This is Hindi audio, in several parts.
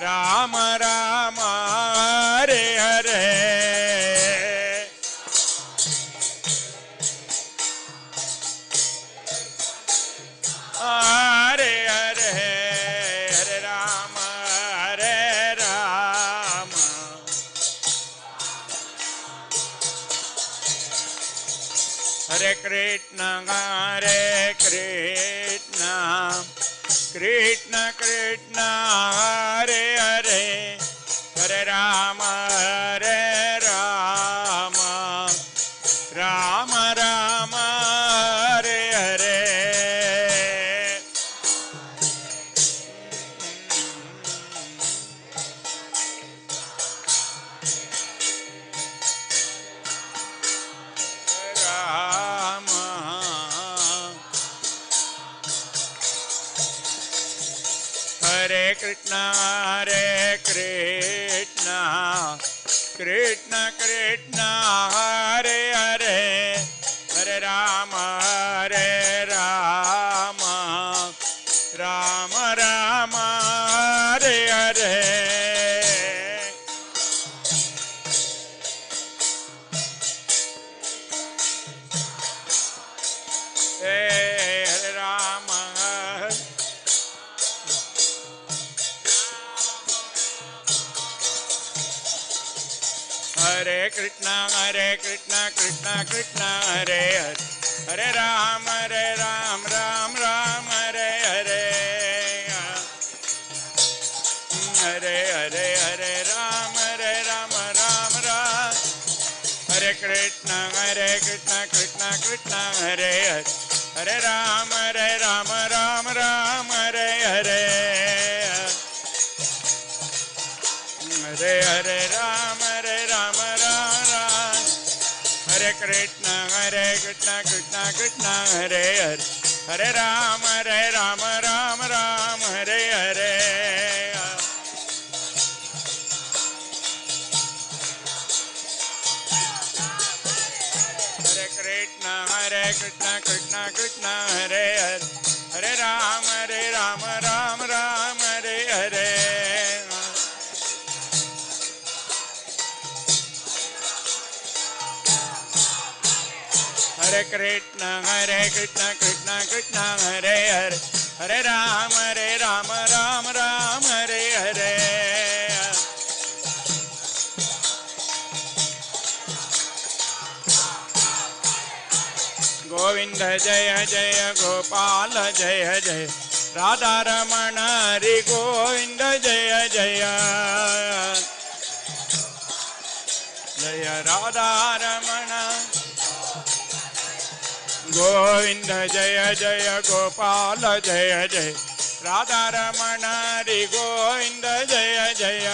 राम राम हरे हरे हरे हरे हरे राम हरे कृष्ण कृष्ण कृष्ण हरे हरे हरे राम राम राम हरे हरे हरे कृष्ण कृष्ण कृष्ण हरे हरे हरे राम राम राम हरे हरे हरे राम हरे कृष्ण कृष्ण कृष्ण हरे हरे हरे राम राम राम हरे हरे हरे हरे हरे राम राम राम हरे कृष्ण कृष्ण कृष्ण हरे हरे हरे राम राम हरे हरे हरे हरे राम हरे कृष्ण कृष्ण कृष्ण हरे हरे हरे राम राम हरे हरे हरे कृष्ण कृष्ण कृष्ण हरे हरे हरे राम राम हरे हरे हरे कृष्ण कृष्ण कृष्ण हरे हरे हरे राम राम हरे हरे गोविंद जय जय गोपाल जय जय राधा रमण हरि गोविंद जय जय जय राधा रमण गोविंद जय जय गोपाल जय जय राधा रमण हरि गोविंद जय जय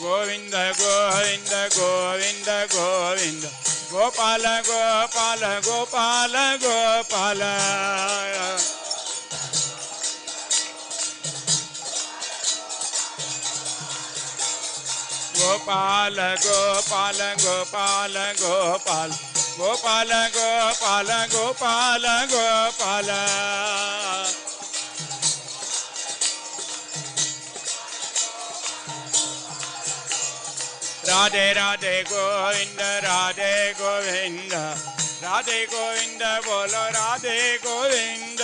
गोविंद गोविंद गोविंद गोविंद गोपाल गोपाल गोपाल गोपाल गोपाल गोपाल गोपाल गोपाल गोपाल गोपाल गोपाल गोपाल राधे राधे गोविंद राधे गोविंद राधे गोविंद बोलो राधे गोविंद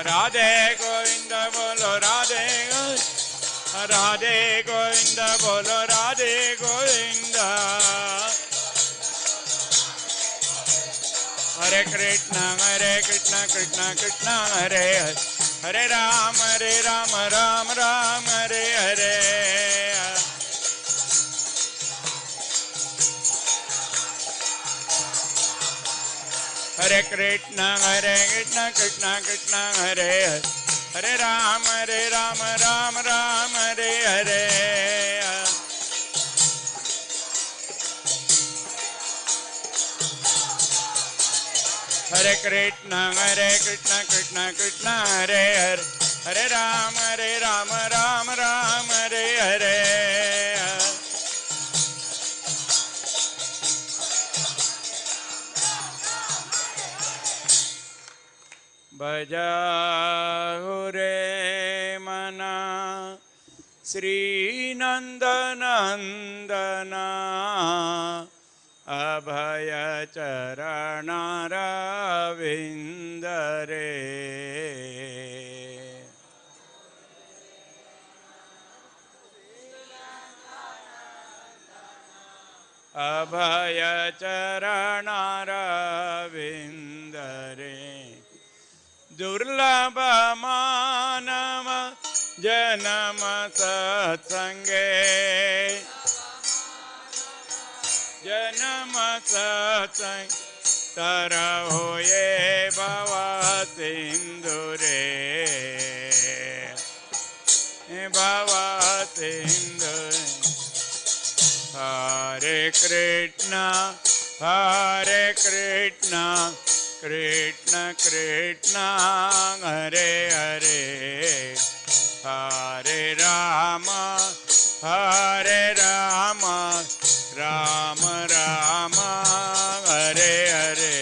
राधे गोविंद बोलो राधे राधे गोविंद बोलो राधे गोविंद हरे कृष्ण कृष्ण कृष्ण हरे हरे हरे राम राम हरे हरे हरे कृष्ण कृष्ण कृष्ण हरे हरे हरे राम राम हरे हरे हरे कृष्ण कृष्ण कृष्ण हरे हरे हरे राम राम हरे हरे भजहु रे मना श्री नंदनंदना अभय चरणारविंद रे अभय चरणारविंद रे दुर्लभ मानव जन्म सत्संगे जन्म सत्संग तरहो ये भव सिंधु रे भव सिंधु हरे कृष्णा कृष्ण कृष्ण हरे हरे हरे राम राम राम हरे हरे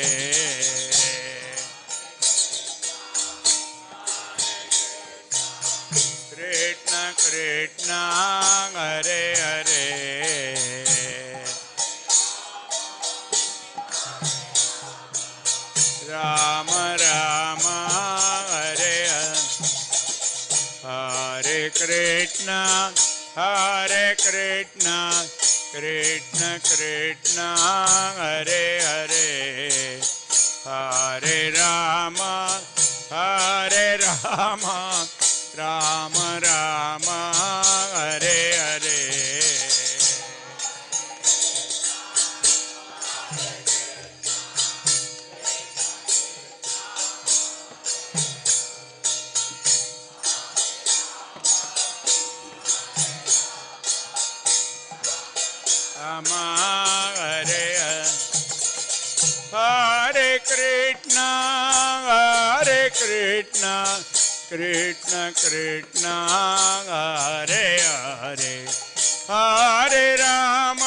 कृष्ण कृष्ण हरे हरे राम राम हरे हरे कृष्ण कृष्ण कृष्ण हरे हरे हरे राम राम राम हरे हरे हरे हरे कृष्ण कृष्ण कृष्ण हरे हरे हरे राम